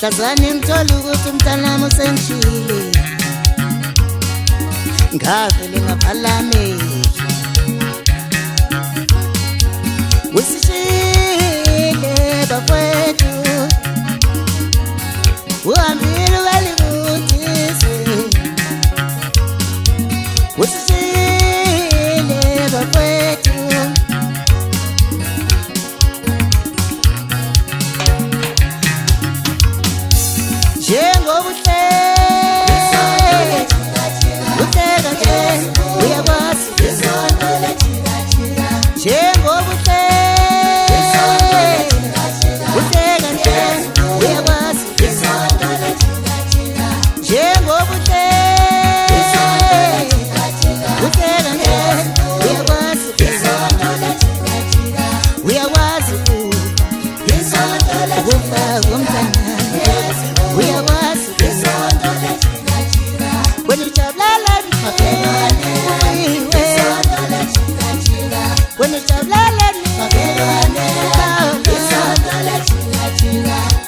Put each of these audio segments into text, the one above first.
Mhlazane ngithola ukuthi umntanami usengishile, ngavele ngaphala amehlo. Usishiyile bafowethu, uhambile walivutise. Usishiyile bafowethu, njengoba uhleka nje uyakwazi, njengoba uhleka nje uyakwazi, njengoba uhleka nje uyakwazi, uyakwazi ukufaka umntana, uyakwazi wena ujabulala mabelwane, wena ujabulala mabelwane,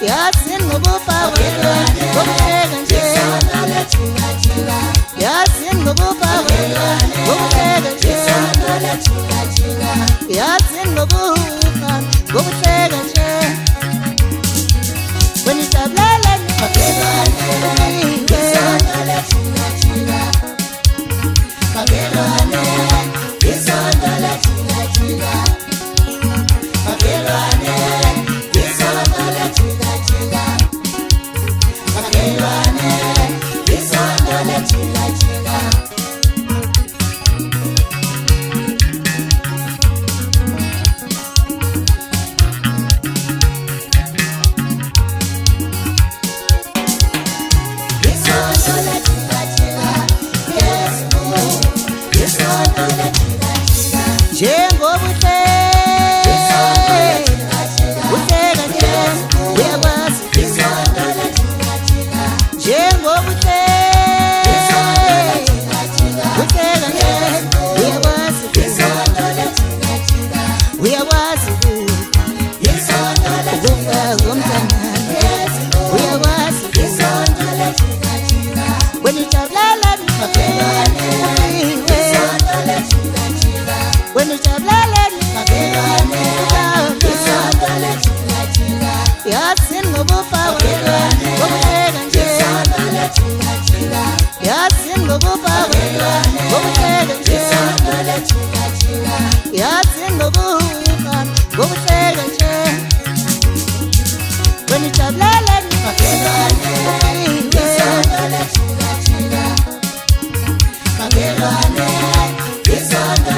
yazi ngokufa welwane ngokuhleka nje, yazi ngokufa welwane ngokuhleka nje, yazi ngokufa ngokuhleka nje, wena ujabulala mabelwane, mabelwane, isondo lajika jika, mabelwane, isondo lajika jika, mabelwane, isondo lajika jika. Njengoba uhleka nje uyakwazi, njengoba uhleka nje uyakwazi, uyakwazi ukufaka umntana, uyakwazi wena ujabulala mabelwane, wena ujabulala mabelwane, yazi ngokufa welwane ngokuhleka nje, yazi ngokufa welwane ngokuhleka nje, yazi ngokufa ngokuhleka nje, wena ujabulala mabelwane, mabelwane, isondo lajika jika, mabelwane, isondo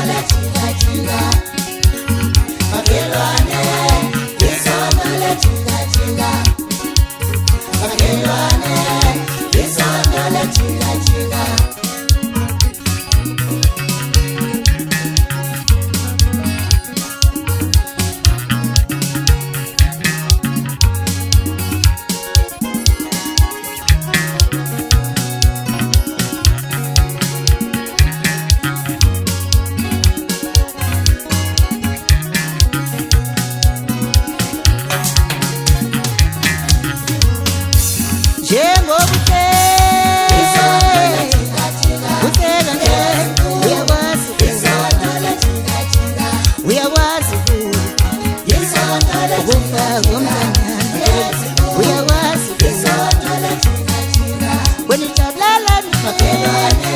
lajika jika, mabelwane, isondo lajika jika. Njengoba uhleka nje uyakwazi, uyakwazi ukufaka umntana, uyakwazi wena ujabulala mabelwane,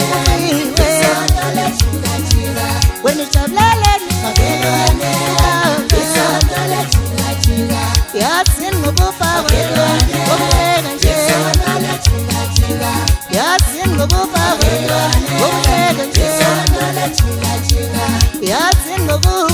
wena ujabulala mabelwane, yazi ngokufa welwane ngokuhleka nje, yazi ngokufa welwane ngokuhleka nje, yazi ngokufa